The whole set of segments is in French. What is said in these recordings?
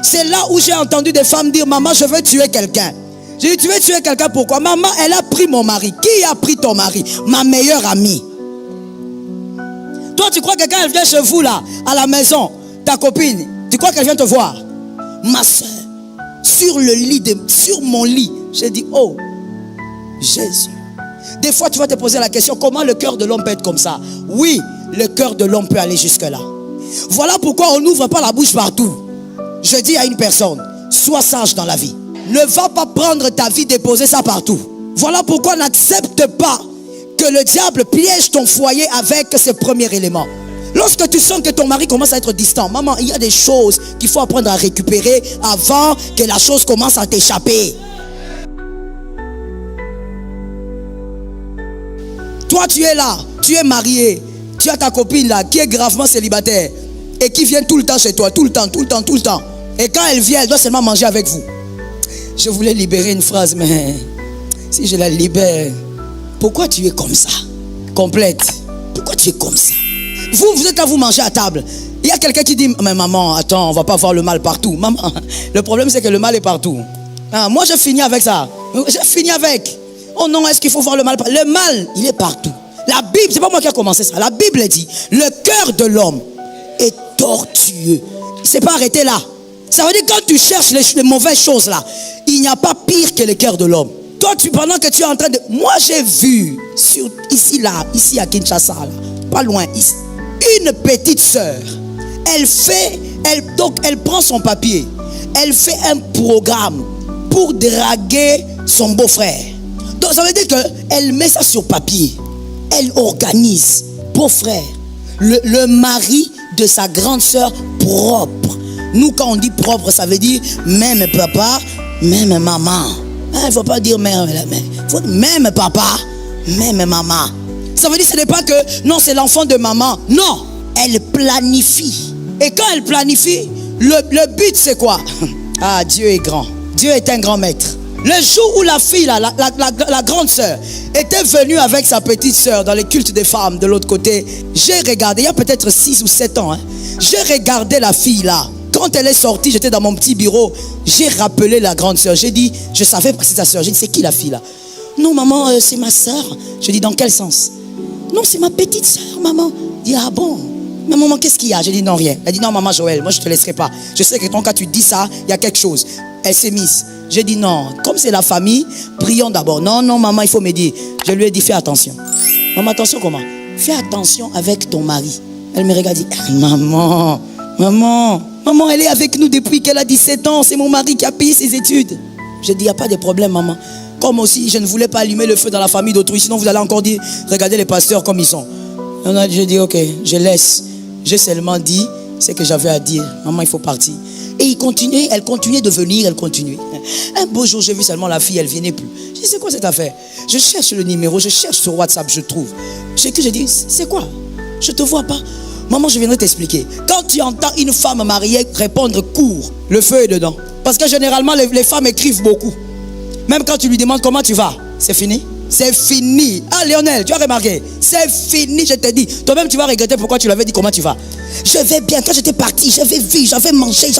C'est là où j'ai entendu des femmes dire, maman, je veux tuer quelqu'un. J'ai dit, tu veux tuer quelqu'un, pourquoi? Maman, elle a pris mon mari. Qui a pris ton mari? Ma meilleure amie. Toi, tu crois que quand elle vient chez vous là, à la maison, ta copine, tu crois qu'elle vient te voir? Ma soeur, sur mon lit, j'ai dit, oh, Jésus. Des fois, tu vas te poser la question, comment le cœur de l'homme peut être comme ça? Oui, le cœur de l'homme peut aller jusque-là. Voilà pourquoi on n'ouvre pas la bouche partout. Je dis à une personne, sois sage dans la vie. Ne va pas prendre ta vie, déposer ça partout. Voilà pourquoi n'accepte pas que le diable piège ton foyer avec ce premier élément. Lorsque tu sens que ton mari commence à être distant, maman, il y a des choses qu'il faut apprendre à récupérer avant que la chose commence à t'échapper. Toi, tu es là, tu es marié, tu as ta copine là qui est gravement célibataire et qui vient tout le temps chez toi, tout le temps. Et quand elle vient, elle doit seulement manger avec vous. Je voulais libérer une phrase, mais si je la libère, pourquoi tu es comme ça? Complète. Pourquoi tu es comme ça? Vous êtes là, vous mangez à table. Il y a quelqu'un qui dit, mais maman, attends, on va pas voir le mal partout. Maman, le problème c'est que le mal est partout. Ah, moi, je finis avec ça. Je finis avec. Oh non, est-ce qu'il faut voir le mal? Le mal, il est partout. La Bible, c'est pas moi qui a commencé ça. La Bible dit, le cœur de l'homme est tortueux. Il ne s'est pas arrêté là. Ça veut dire quand tu cherches les mauvaises choses là, il n'y a pas pire que le cœur de l'homme. Toi, pendant que tu es en train de... Moi, j'ai vu, ici à Kinshasa, là, pas loin, ici, une petite sœur. Elle prend son papier. Elle fait un programme pour draguer son beau-frère. Donc, ça veut dire qu'elle met ça sur papier. Elle organise, beau-frère, le mari de sa grande sœur propre. Nous, quand on dit propre, ça veut dire même papa, même maman. Il ne faut pas dire même la mère. Il faut dire même papa, même maman. Ça veut dire que ce n'est pas que non, c'est l'enfant de maman. Non, elle planifie. Et quand elle planifie, le but c'est quoi? Ah, Dieu est grand. Dieu est un grand maître. Le jour où la fille, là, la grande sœur, était venue avec sa petite sœur dans les cultes des femmes de l'autre côté, j'ai regardé, il y a peut-être 6 ou 7 ans, j'ai regardé la fille là. Quand elle est sortie, j'étais dans mon petit bureau, j'ai rappelé la grande sœur. J'ai dit, je savais pas que c'est ta sœur. J'ai dit, c'est qui la fille là? Non maman, c'est ma sœur. Je dis, dans quel sens? Non, c'est ma petite sœur, maman. Je dis, ah bon? Mais maman, qu'est-ce qu'il y a? J'ai dit, non, rien. Elle dit, non maman Joël, moi je te laisserai pas. Je sais que quand tu dis ça, il y a quelque chose. Elle s'est mise. J'ai dit, non, comme c'est la famille, prions d'abord. Non, maman, il faut me dire. Je lui ai dit, fais attention. Maman, attention comment? Fais attention avec ton mari. Elle me regarde et dit, maman, elle est avec nous depuis qu'elle a 17 ans. C'est mon mari qui a payé ses études. J'ai dit, il n'y a pas de problème, maman. Comme aussi, je ne voulais pas allumer le feu dans la famille d'autrui. Sinon, vous allez encore dire, regardez les pasteurs comme ils sont. J'ai dit, ok, je laisse. J'ai seulement dit ce que j'avais à dire. Maman, il faut partir. Et elle continuait de venir, elle continuait. Un beau jour, j'ai vu seulement la fille, elle ne venait plus. J'ai dit, c'est quoi cette affaire? Je cherche le numéro, je cherche sur WhatsApp, je trouve. J'ai dit, c'est quoi? Je ne te vois pas. Maman, je viendrai t'expliquer. Quand tu entends une femme mariée répondre court, le feu est dedans. Parce que généralement, les femmes écrivent beaucoup. Même quand tu lui demandes comment tu vas, c'est fini. C'est fini. Ah, Lionel, tu as remarqué? C'est fini, je te dis. Toi-même, tu vas regretter pourquoi tu l'avais dit comment tu vas. Je vais bien. Quand j'étais parti, j'avais vu, j'avais mangé,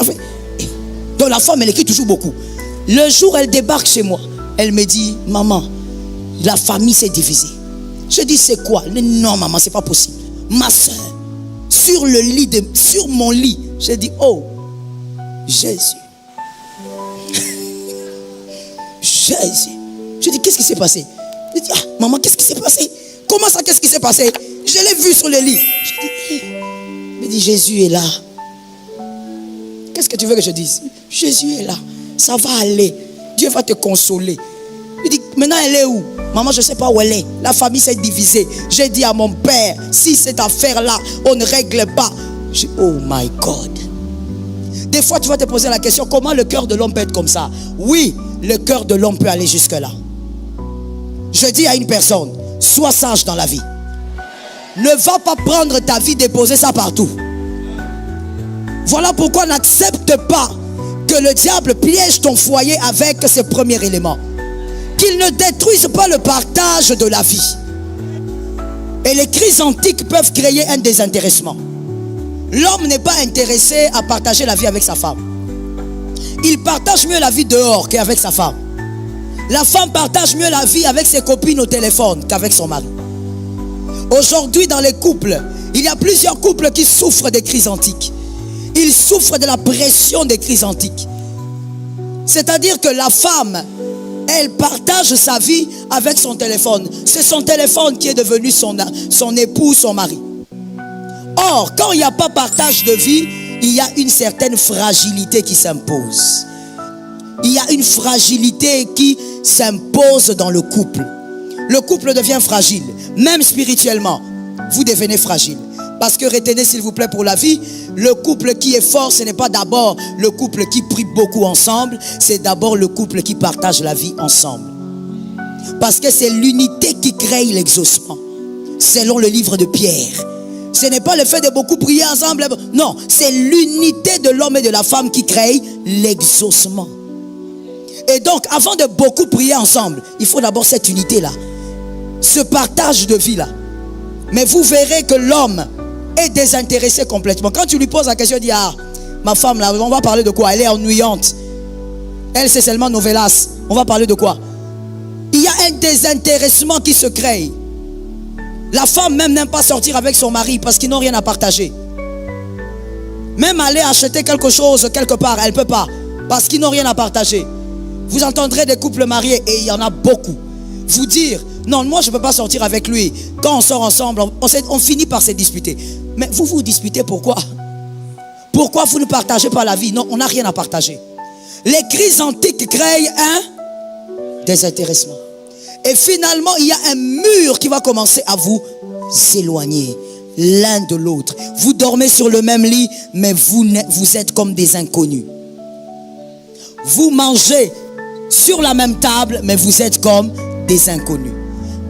Donc la femme, elle écrit toujours beaucoup. Le jour, elle débarque chez moi. Elle me dit, maman, la famille s'est divisée. Je dis, c'est quoi? Non, maman, c'est pas possible. Ma soeur, sur mon lit, j'ai dit, oh, Jésus. Jésus. Je dis, qu'est-ce qui s'est passé? Je dis, ah, maman, qu'est-ce qui s'est passé? Comment ça, qu'est-ce qui s'est passé? Je l'ai vu sur le lit. Je dis, me dit, Jésus est là. Qu'est-ce que tu veux que je dise? Jésus est là. Ça va aller. Dieu va te consoler. Je dis, maintenant elle est où? Maman, je ne sais pas où elle est. La famille s'est divisée. J'ai dit à mon père, si cette affaire-là, on ne règle pas. Je dis, oh my God. Des fois, tu vas te poser la question, comment le cœur de l'homme peut être comme ça? Oui, le cœur de l'homme peut aller jusque-là. Je dis à une personne, sois sage dans la vie. Ne va pas prendre ta vie, déposer ça partout. Voilà pourquoi n'accepte pas que le diable piège ton foyer avec ce premier élément. Qu'il ne détruise pas le partage de la vie. Et les crises antiques peuvent créer un désintéressement. L'homme n'est pas intéressé à partager la vie avec sa femme. Il partage mieux la vie dehors qu'avec sa femme. La femme partage mieux la vie avec ses copines au téléphone qu'avec son mari. Aujourd'hui, dans les couples, il y a plusieurs couples qui souffrent des crises antiques. Ils souffrent de la pression des crises antiques. C'est-à-dire que la femme, elle partage sa vie avec son téléphone. C'est son téléphone qui est devenu son époux, son mari. Or, quand il n'y a pas partage de vie, il y a une certaine fragilité qui s'impose. Il y a une fragilité qui s'impose dans le couple. Le couple devient fragile. Même spirituellement, vous devenez fragile. Parce que retenez s'il vous plaît pour la vie, le couple qui est fort, ce n'est pas d'abord le couple qui prie beaucoup ensemble, c'est d'abord le couple qui partage la vie ensemble. Parce que c'est l'unité qui crée l'exaucement. Selon le livre de Pierre. Ce n'est pas le fait de beaucoup prier ensemble. Non, c'est l'unité de l'homme et de la femme qui crée l'exaucement. Et donc, avant de beaucoup prier ensemble, il faut d'abord cette unité-là. Ce partage de vie-là. Mais vous verrez que l'homme est désintéressé complètement. Quand tu lui poses la question, il dit, ah, ma femme là, on va parler de quoi? Elle est ennuyante. Elle, c'est seulement novelas. On va parler de quoi? Il y a un désintéressement qui se crée. La femme même n'aime pas sortir avec son mari parce qu'ils n'ont rien à partager. Même aller acheter quelque chose quelque part, elle ne peut pas. Parce qu'ils n'ont rien à partager. Vous entendrez des couples mariés, et il y en a beaucoup, vous dire, non, moi je ne peux pas sortir avec lui. Quand on sort ensemble, on finit par se disputer. Mais vous vous disputez pourquoi? Pourquoi vous ne partagez pas la vie? Non, on n'a rien à partager. Les crises antiques créent un désintéressement. Et finalement, il y a un mur qui va commencer à vous éloigner l'un de l'autre. Vous dormez sur le même lit, mais vous êtes comme des inconnus. Vous mangez sur la même table, mais vous êtes comme des inconnus.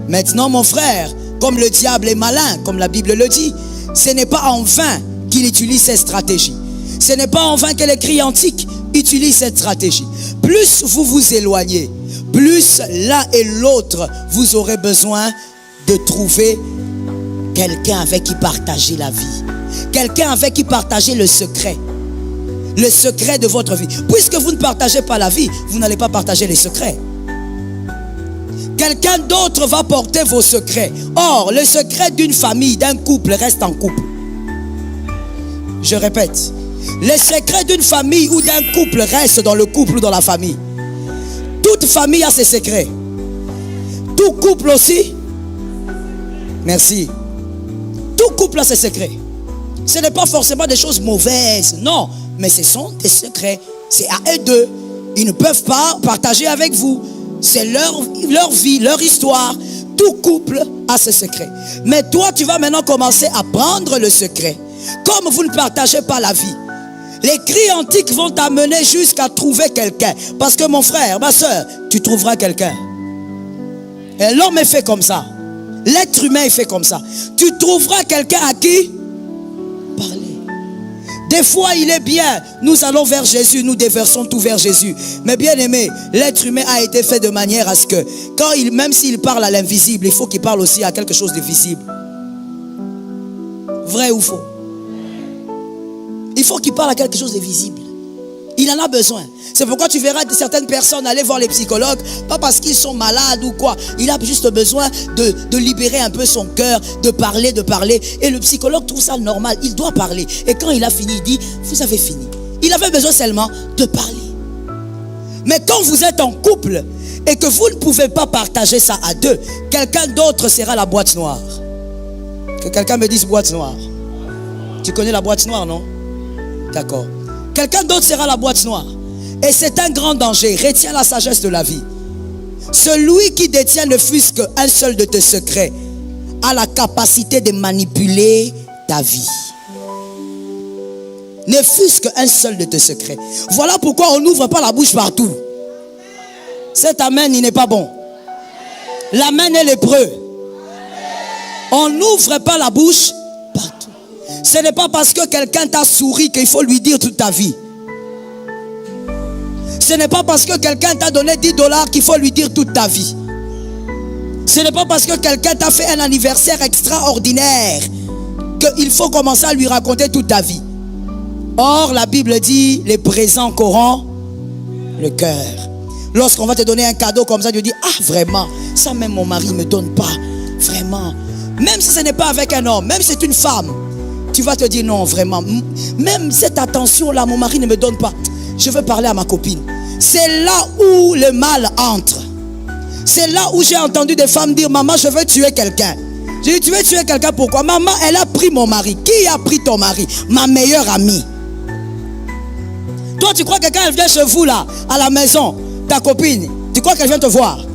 Maintenant, mon frère, comme le diable est malin, comme la Bible le dit, ce n'est pas en vain qu'il utilise cette stratégie. Ce n'est pas en vain que les cris antiques utilisent cette stratégie. Plus vous vous éloignez, plus l'un et l'autre, vous aurez besoin de trouver quelqu'un avec qui partager la vie. Quelqu'un avec qui partager le secret. Le secret de votre vie. Puisque vous ne partagez pas la vie, vous n'allez pas partager les secrets. Quelqu'un d'autre va porter vos secrets. Or, le secret d'une famille, d'un couple, reste en couple. Je répète. Le secret d'une famille ou d'un couple reste dans le couple ou dans la famille. Toute famille a ses secrets. Tout couple aussi. Merci. Tout couple a ses secrets. Ce n'est pas forcément des choses mauvaises. Non. Mais ce sont des secrets. C'est à eux deux. Ils ne peuvent pas partager avec vous. C'est leur vie, leur histoire. Tout couple a ses secrets. Mais toi, tu vas maintenant commencer à prendre le secret. Comme vous ne partagez pas la vie, les cris antiques vont t'amener jusqu'à trouver quelqu'un. Parce que mon frère, ma soeur, tu trouveras quelqu'un. Et l'homme est fait comme ça. L'être humain est fait comme ça. Tu trouveras quelqu'un à qui parler. Des fois, il est bien. Nous allons vers Jésus, nous déversons tout vers Jésus. Mais bien aimé, l'être humain a été fait de manière à ce que, même s'il parle à l'invisible, il faut qu'il parle aussi à quelque chose de visible. Vrai ou faux? Il faut qu'il parle à quelque chose de visible. Il en a besoin. C'est pourquoi tu verras certaines personnes aller voir les psychologues, pas parce qu'ils sont malades ou quoi. Il a juste besoin de libérer un peu son cœur, de parler. Et le psychologue trouve ça normal. Il doit parler. Et quand il a fini, il dit, vous avez fini. Il avait besoin seulement de parler. Mais quand vous êtes en couple et que vous ne pouvez pas partager ça à deux, quelqu'un d'autre sera la boîte noire. Que quelqu'un me dise boîte noire. Tu connais la boîte noire, non? D'accord. Quelqu'un d'autre sera la boîte noire. Et c'est un grand danger. Retiens la sagesse de la vie. Celui qui détient ne fût-ce qu'un seul de tes secrets a la capacité de manipuler ta vie. Ne fût-ce qu'un seul de tes secrets. Voilà pourquoi on n'ouvre pas la bouche partout. Cet amen, il n'est pas bon. L'amen est lépreux. On n'ouvre pas la bouche partout. Ce n'est pas parce que quelqu'un t'a souri qu'il faut lui dire toute ta vie. Ce n'est pas parce que quelqu'un t'a donné 10 $ qu'il faut lui dire toute ta vie. Ce n'est pas parce que quelqu'un t'a fait un anniversaire extraordinaire qu'il faut commencer à lui raconter toute ta vie. Or, la Bible dit, les présents corrompent le cœur. Lorsqu'on va te donner un cadeau comme ça, tu dis, ah vraiment, ça même mon mari ne me donne pas. Vraiment. Même si ce n'est pas avec un homme, même si c'est une femme, tu vas te dire non, vraiment. Même cette attention-là, mon mari ne me donne pas. Je veux parler à ma copine. C'est là où le mal entre. C'est là où j'ai entendu des femmes dire, maman, je veux tuer quelqu'un. J'ai dit, tu veux tuer quelqu'un, pourquoi? Maman, elle a pris mon mari. Qui a pris ton mari? Ma meilleure amie. Toi, tu crois que quand elle vient chez vous là, à la maison, ta copine, tu crois qu'elle vient te voir?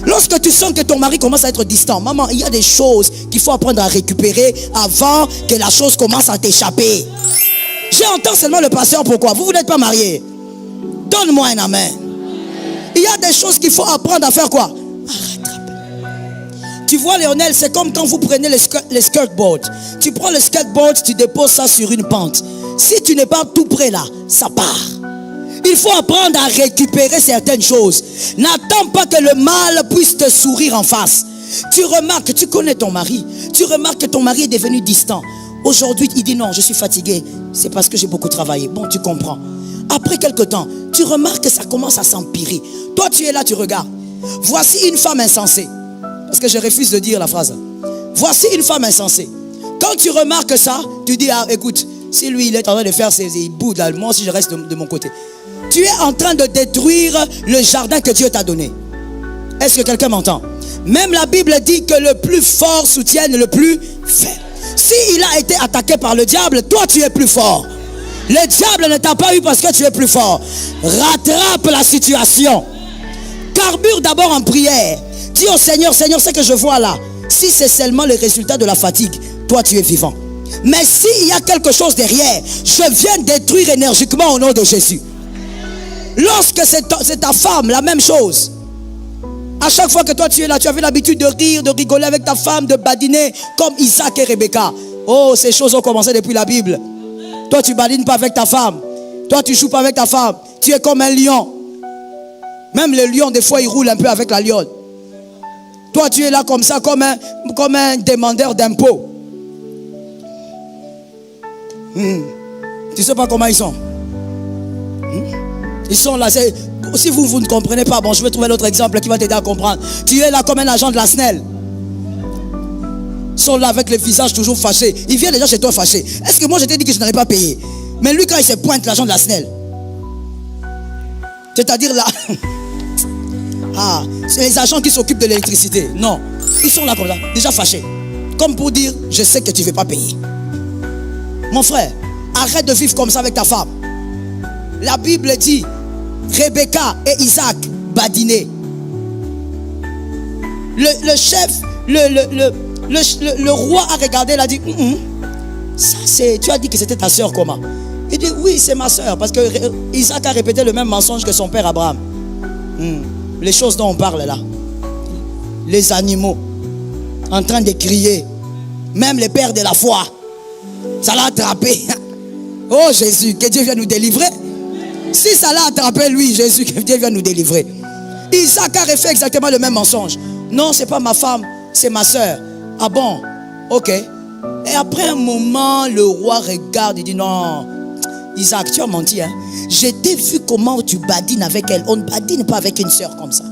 Lorsque tu sens que ton mari commence à être distant, maman, il y a des choses qu'il faut apprendre à récupérer avant que la chose commence à t'échapper. J'entends seulement le pasteur, pourquoi? Vous n'êtes pas mariés. Donne-moi un amen. Il y a des choses qu'il faut apprendre à faire quoi? À rattraper. Tu vois, Léonel, c'est comme quand vous prenez les skateboards. Tu prends le skateboard, tu déposes ça sur une pente. Si tu n'es pas tout près là, ça part. Il faut apprendre à récupérer certaines choses. N'attends pas que le mal puisse te sourire en face. Tu remarques, tu connais ton mari. Tu remarques que ton mari est devenu distant. Aujourd'hui, il dit non, je suis fatigué. C'est parce que j'ai beaucoup travaillé. Bon, tu comprends. Après quelque temps, tu remarques que ça commence à s'empirer. Toi, tu es là, tu regardes. Voici une femme insensée. Parce que je refuse de dire la phrase. Voici une femme insensée. Quand tu remarques ça, tu dis, ah, écoute, si lui, il est en train de faire ses bouts là, moi aussi, je reste de mon côté. Tu es en train de détruire le jardin que Dieu t'a donné. Est-ce que quelqu'un m'entend? Même la Bible dit que le plus fort soutienne le plus faible. S'il a été attaqué par le diable, toi tu es plus fort. Le diable ne t'a pas eu parce que tu es plus fort. Rattrape la situation. Carbure d'abord en prière. Dis au Seigneur, Seigneur, ce que je vois là, si c'est seulement le résultat de la fatigue, toi tu es vivant. Mais s'il y a quelque chose derrière, je viens détruire énergiquement au nom de Jésus. Lorsque c'est ta femme, la même chose. À chaque fois que toi tu es là, tu avais l'habitude de rire, de rigoler avec ta femme, de badiner comme Isaac et Rebecca. Oh, ces choses ont commencé depuis la Bible. Toi tu badines pas avec ta femme. Toi tu joues pas avec ta femme. Tu es comme un lion. Même le lion, des fois, il roule un peu avec la lionne. Toi tu es là comme ça, comme un demandeur d'impôts. Tu sais pas comment ils sont. Ils sont là. Si vous ne comprenez pas, bon, je vais trouver l'autre exemple qui va t'aider à comprendre. Tu es là comme un agent de la SNEL. Ils sont là avec le visage toujours fâché. Ils viennent déjà chez toi fâché. Est-ce que moi je t'ai dit que je n'aurais pas payé? Mais lui, quand il se pointe, l'agent de la SNEL, c'est-à-dire là, ah, c'est les agents qui s'occupent de l'électricité. Non, ils sont là comme ça, déjà fâchés. Comme pour dire, je sais que tu ne veux pas payer. Mon frère, arrête de vivre comme ça avec ta femme. La Bible dit, Rebecca et Isaac badinaient. Le chef, le roi a regardé, il a dit, ça c'est, tu as dit que c'était ta soeur comment? Il dit, oui, c'est ma soeur, parce que Isaac a répété le même mensonge que son père Abraham. Les choses dont on parle là. Les animaux, en train de crier. Même les pères de la foi. Ça l'a attrapé. Oh Jésus, que Dieu vienne nous délivrer. Si ça l'a attrapé lui, Jésus, que Dieu vienne nous délivrer. Isaac a refait exactement le même mensonge. Non, c'est pas ma femme, c'est ma soeur. Ah bon? Ok. Et après un moment, le roi regarde et dit non, Isaac, tu as menti. Hein? Je t'ai vu comment tu badines avec elle. On ne badine pas avec une soeur comme ça.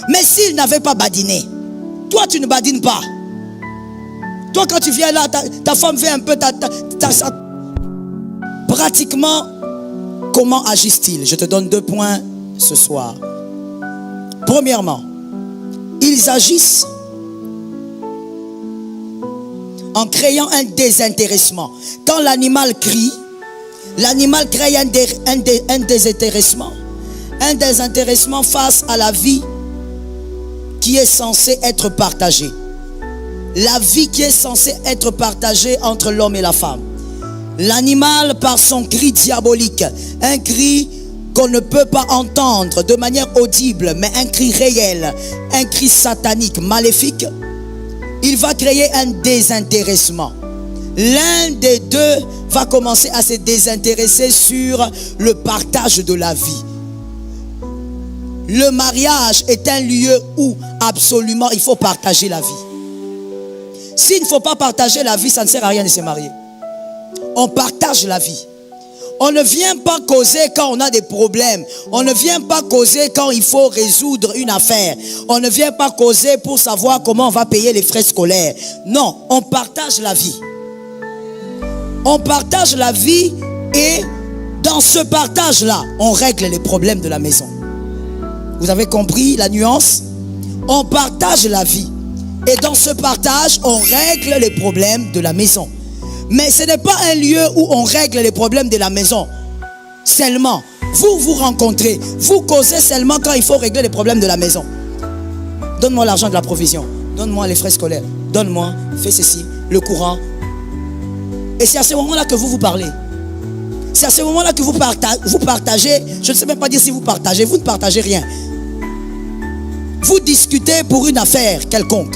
Mais s'il n'avait pas badiné, toi tu ne badines pas. Toi quand tu viens là, ta femme fait un peu pratiquement, comment agissent-ils? Je te donne 2 points ce soir. Premièrement, ils agissent en créant un désintéressement. Quand l'animal crie, l'animal crée un désintéressement. Un désintéressement face à la vie qui est censée être partagée. La vie qui est censée être partagée entre l'homme et la femme. L'animal, par son cri diabolique, un cri qu'on ne peut pas entendre de manière audible, mais un cri réel, un cri satanique, maléfique, il va créer un désintéressement. L'un des deux va commencer à se désintéresser sur le partage de la vie. Le mariage est un lieu où absolument il faut partager la vie. S'il ne faut pas partager la vie, ça ne sert à rien de se marier. On partage la vie. On ne vient pas causer quand on a des problèmes. On ne vient pas causer quand il faut résoudre une affaire. On ne vient pas causer pour savoir comment on va payer les frais scolaires. Non, on partage la vie. On partage la vie et dans ce partage-là, on règle les problèmes de la maison. Vous avez compris la nuance? On partage la vie. Et dans ce partage, on règle les problèmes de la maison. Mais ce n'est pas un lieu où on règle les problèmes de la maison. Seulement, vous vous rencontrez. Vous causez seulement quand il faut régler les problèmes de la maison. Donne-moi l'argent de la provision. Donne-moi les frais scolaires. Donne-moi, fais ceci, le courant. Et c'est à ce moment-là que vous vous parlez. C'est à ce moment-là que vous partagez. Je ne sais même pas dire si vous partagez. Vous ne partagez rien. Vous discutez pour une affaire quelconque.